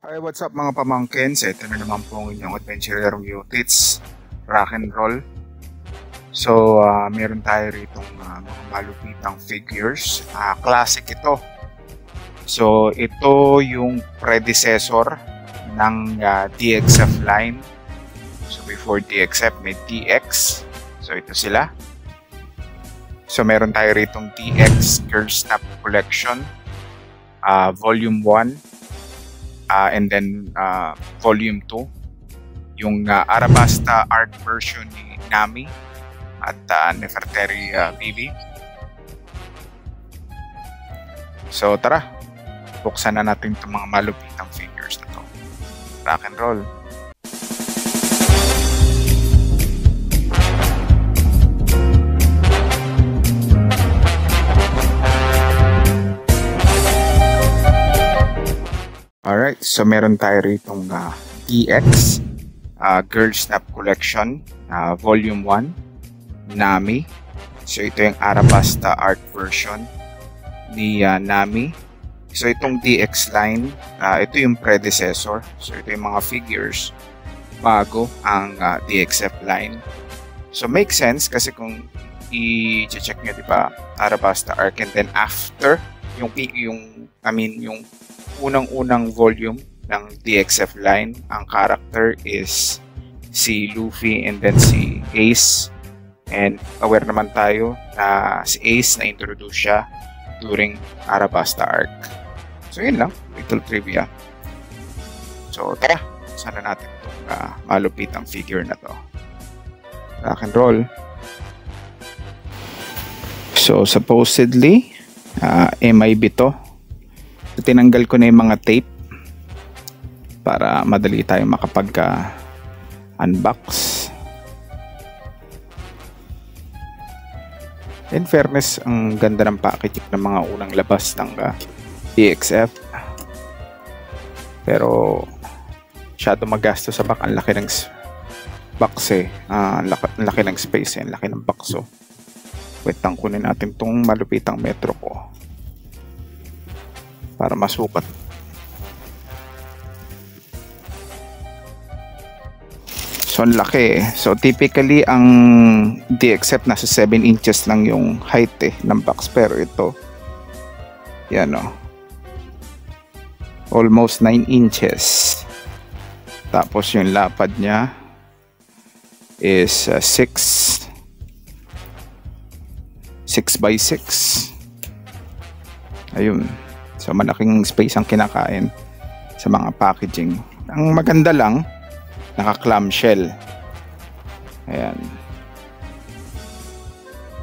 Hi, what's up mga pamangkins? Ito na naman po ang inyong adventurerong Yutits, rock and roll. So, meron tayo ritong mga malupitang figures. Classic ito. So, ito yung predecessor ng DXF line. So, before DXF, may DX. So, ito sila. So, meron tayo ritong DX Girl Snap Collection, Volume 1. And then Volume 2, yung Arabasta art version ni Nami at Nefertari Vivi. So tara, buksan na natin itong mga malupitang figures na to. Rock and roll. Alright, so meron tayo ritong DX Girl Snap Collection, Volume 1, Nami. So ito yung Arabasta art version ni Nami. So itong DX line, ito yung predecessor. So ito yung mga figures bago ang DXF line. So makes sense kasi kung i-check nyo, diba, Arabasta arc, and then after yung unang-unang volume ng DXF line, ang character is si Luffy and then si Ace. And aware naman tayo na si Ace na introduce siya during Arabasta arc. So yun lang, little trivia. So tara, sana natin itong malupitang figure na to. Rock and roll. So supposedly MIB to. So, tinanggal ko na yung mga tape para madali tayo makapag-unbox. In fairness, ang ganda ng packaging ng mga unang labas ng DXF. Pero masyado magasto sa back. Ang laki ng box eh. Ang laki ng space eh. Ang laki ng box. So, wait lang, kunin natin itong malupitang metro ko para masukat. So ang laki eh. So typically ang DXF nasa 7 inches lang yung height eh ng box, pero ito yan o, almost 9 inches. Tapos yung lapad niya is 6 by 6. Ayun. So malaking space ang kinakain sa mga packaging. Ang maganda lang, naka-clamshell. Ayan.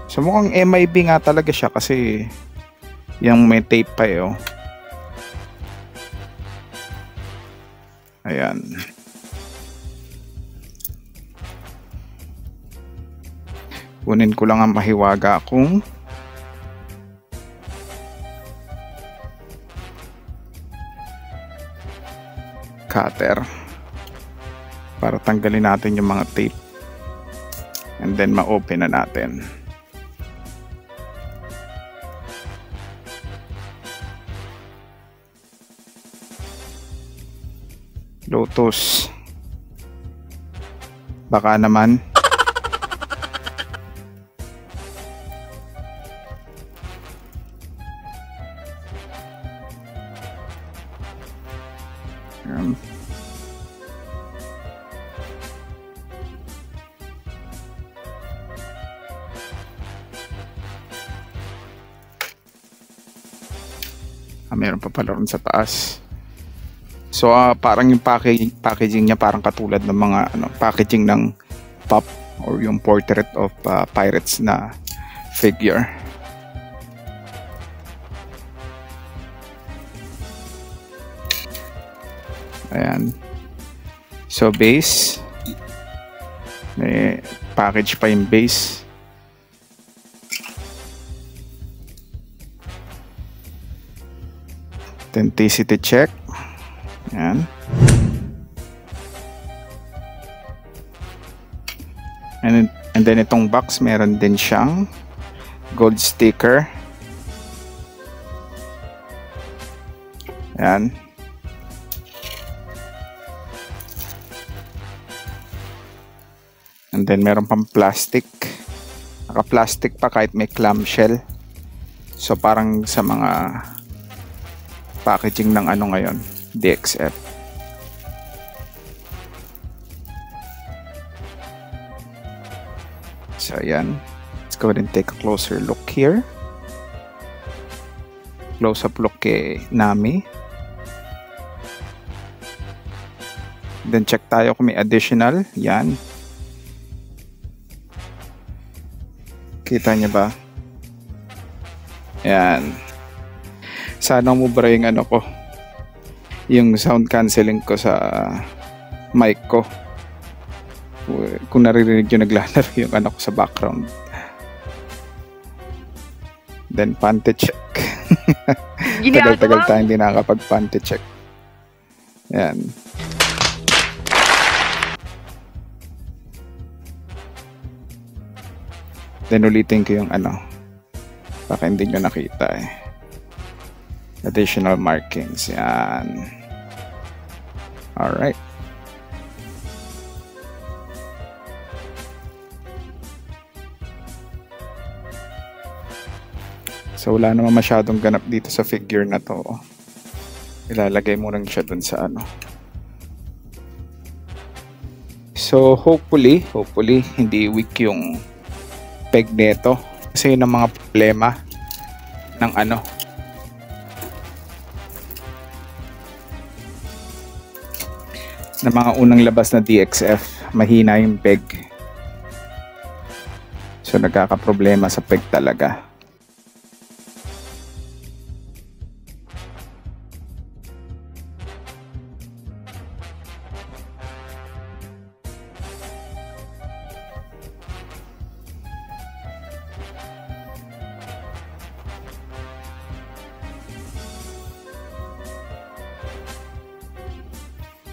So mukhang MIB nga talaga siya kasi yung may tape pa eh. Oh. Ayan. Kunin ko lang ang mahiwaga kung cutter para tanggalin natin yung mga tape and then ma-open na natin. Lotus, baka naman. Meron pa pala rin sa taas. So parang yung packaging niya parang katulad ng mga packaging ng Pop or yung Portrait of Pirates na figure. Ayan. So base, may package pa yung base. Authenticity check. Ayan. And then itong box, meron din siyang gold sticker. Ayan. And then meron pang plastic. Naka-plastic pa kahit may clamshell. So parang sa mga packaging ng ano ngayon, DXF. So ayan. Let's go ahead and take a closer look here. Close-up look kay Nami. Then check tayo kung may additional. Yan. Kita niyo ba? Yan. Sana umubra yung ano ko. Yung sound cancelling ko sa mic ko. Kung naririnig yung naglalaro yung anak ko sa background. Then panty check. Tagal-tagal tayo hindi nakakapag panty check. Yan. Then ulitin ko yung ano. Baka hindi nyo nakita eh. Additional markings. Yan. Alright. So wala naman masyadong ganap dito sa figure na to. Ilalagay mo lang siya dun sa ano. So hopefully hindi weak yung peg nito. Kasi yun ang mga problema ng ano. Ng mga unang labas na DXF. Mahina yung peg. So nagkakaproblema sa peg talaga.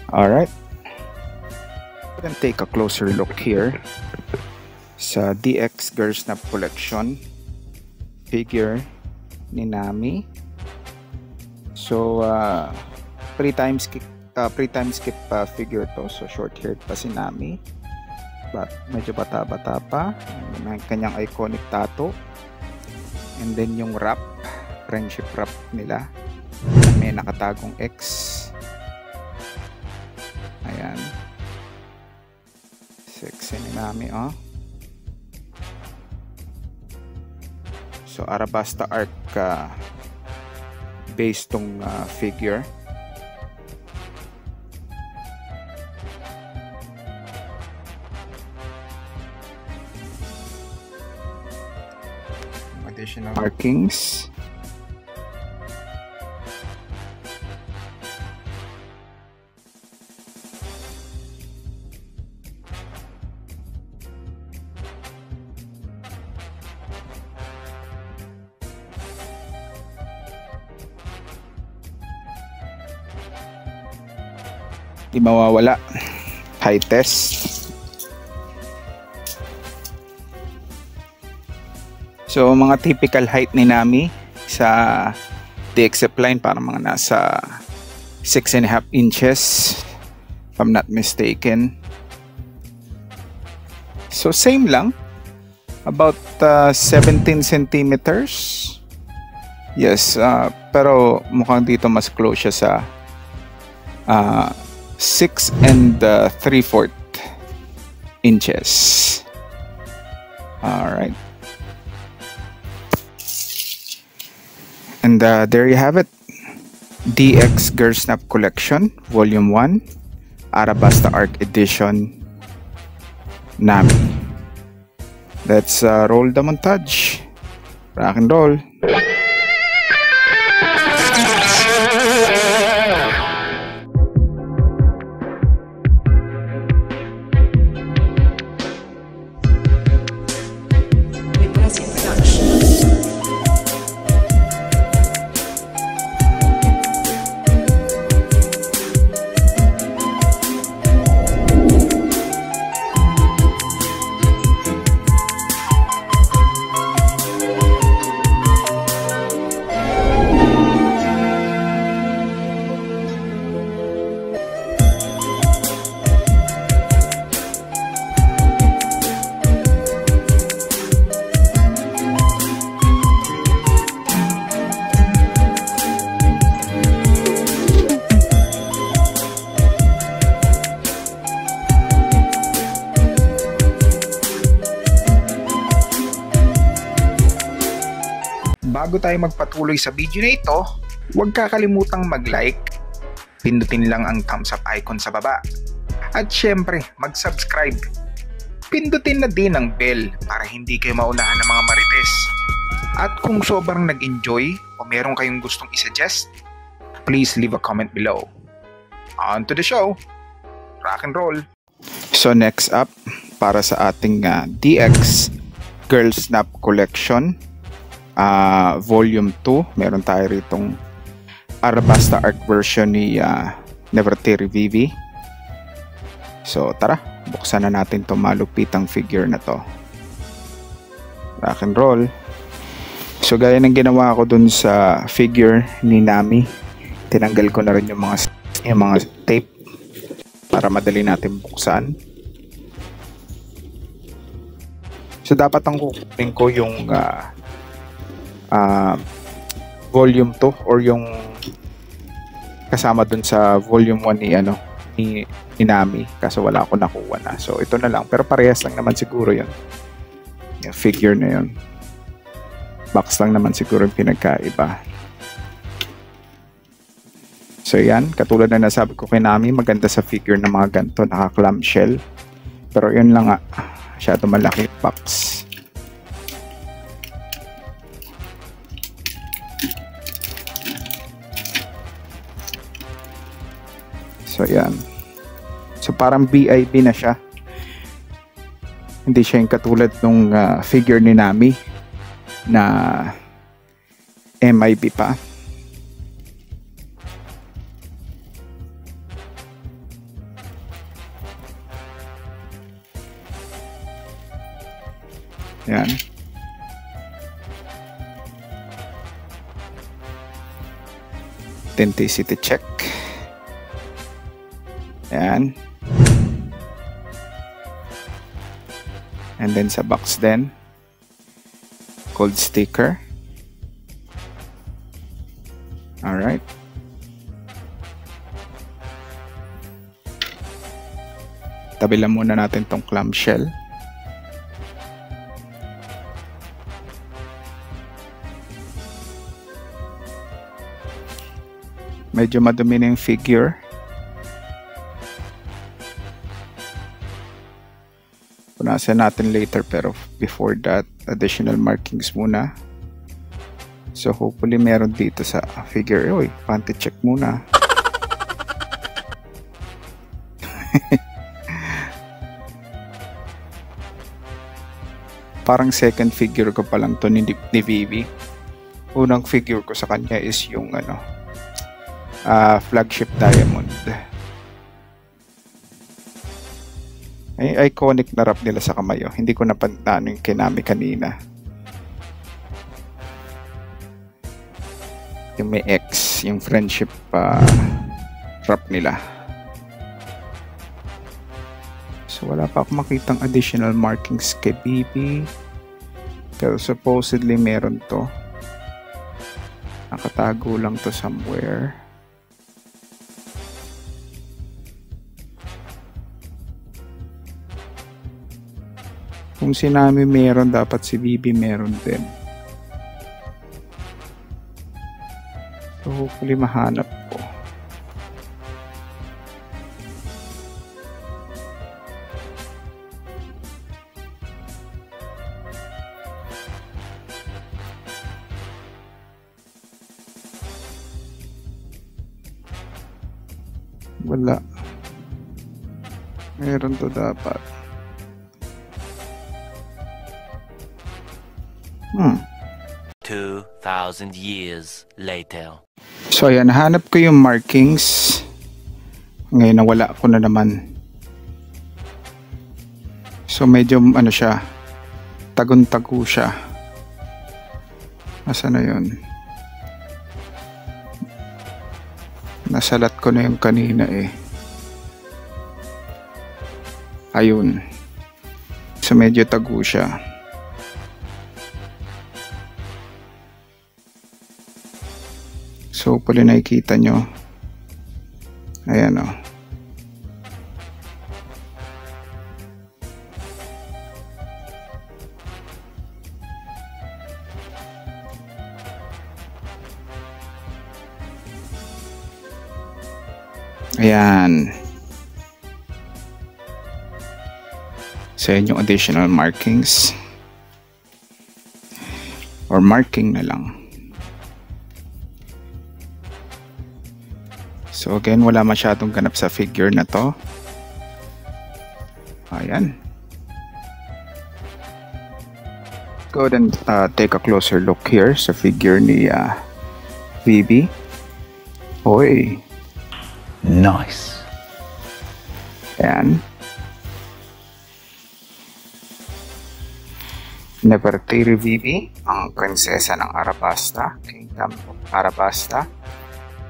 Alright, we can take a closer look here sa DX Girl Snap Collection figure ni Nami. So, pre-time skip figure to. So, short-haired pa si Nami. But, medyo bata-bata pa. May kanyang iconic tattoo. And then yung wrap, friendship wrap nila. May nakatagong X. Ayan. Sexy ni Nami, oh. So, Arabasta Arc based tong figure. Additional markings. Di mawawala. High test. So mga typical height ni Nami sa DXF line parang mga nasa 6.5 inches if I'm not mistaken. So same lang. About 17 centimeters. Yes, pero mukhang dito mas close siya sa 6 3/4 inches. Alright. And there you have it. DX Girl Snap Collection Volume 1 Arabasta Arc Edition Nami. Let's roll the montage. Rock and roll. bago tayo magpatuloy sa video na ito, huwag kakalimutang mag-like, pindutin lang ang thumbs up icon sa baba, at syempre mag-subscribe. Pindutin na din ang bell para hindi kayo maunahan ng mga marites. At kung sobrang nag-enjoy o meron kayong gustong isuggest, please leave a comment below. On to the show! Rock and roll! So next up, para sa ating DX Girl Snap Collection Volume 2, meron tayo ritong Arabasta art version ni Nefertiti Vivi. So tara, buksan na natin itong malupitang figure na to. Rock and roll. So gaya ng ginawa ko dun sa figure ni Nami, tinanggal ko na rin yung mga tape para madali natin buksan. So dapat ang kukunin ko yung volume 2 or yung kasama dun sa volume 1 ni Nami, kaso wala ako nakuha na. So ito na lang, pero parehas lang naman siguro yun. Yung figure na yun. Box lang naman siguro yung pinagkaiba. So yan, katulad na nasabi ko kay Nami, maganda sa figure ng mga ganito, naka-clamshell. Pero yun lang nga, masyado malaki box. So yan. So parang BIB na siya. Hindi siya yung katulad nung figure ni Nami na MIB pa. Yan. Authenticity check. Yan. And then sa box din, gold sticker. Alright. Tabi lang muna natin tong clamshell. Medyo madumi na yung figure. Punasan natin later, pero before that, additional markings muna. So hopefully meron dito sa figure. Uy, panty check muna. Parang second figure ko pa lang to ni Vivi. Unang figure ko sa kanya is yung flagship diamond. Ay, iconic na wrap nila sa kamay. Hindi ko napantano yung kinami kanina. Yung may X, yung friendship wrap nila. So wala pa akong makitang additional markings kay Bibi. Pero supposedly meron to. Nakatago lang to somewhere. Kung si Nami meron, dapat si Bibi meron din. So hopefully mahanap ko. Wala. Meron to dapat. 2,000 years later. So ayan, nahanap ko yung markings. Ngayon nawala ko na naman. So medyo siya, tagon-tago siya. Nasaan na yun? Nasalat ko na yung kanina eh. Ayun. So medyo tago siya. So hopefully nakikita nyo. Ayan o. Ayan. So, yun yung additional markings. Or marking na lang. So, again, wala masyadong ganap sa figure na to. Ayan. Go ahead and take a closer look here sa figure ni Vivi. Oy. Nice. Ayan. Nefertiri Vivi, ang prinsesa ng Arabasta, Kingdom of Arabasta.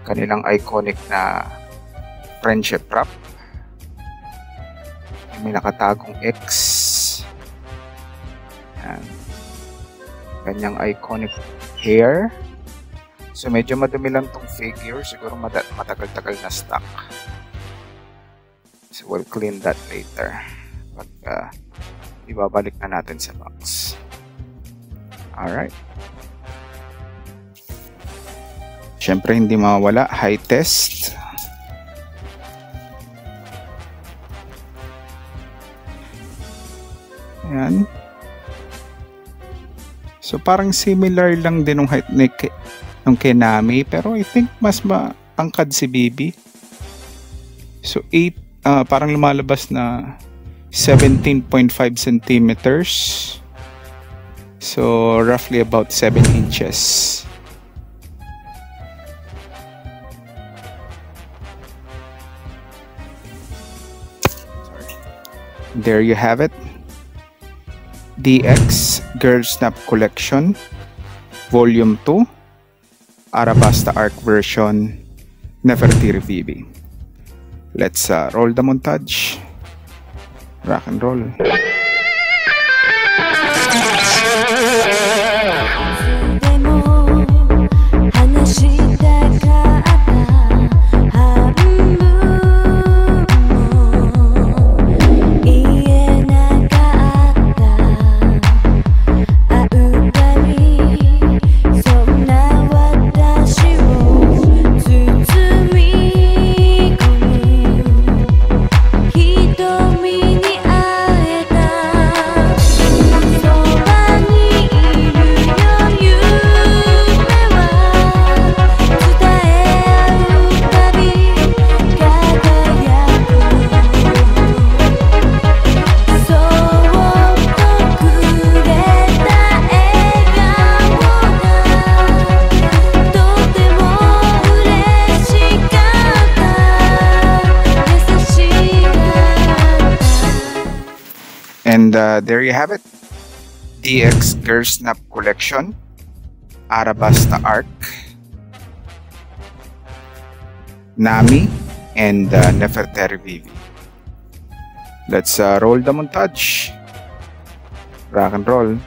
Kanilang iconic na friendship wrap. May nakatagong X. Ayan. Kanyang iconic hair. So medyo madumi lang tong figure. Siguro matagal-tagal na stock. So we'll clean that later. But ibabalik na natin sa box. Alright. Siyempre hindi mawala, high test. Ayan. So parang similar lang din ng height ng kay Nami, pero I think mas matangkad si Bibi. So parang lumalabas na 17.5 centimeters. So roughly about 7 inches. There you have it. DX Girl Snap Collection Volume 2 Arabasta Arc version Nefertiri Vivi. Let's roll the montage. Rock and roll. And there you have it. DX Girl Snap Collection Arabasta Arc Nami and Nefertiri Vivi. Let's roll the montage. Rock and roll.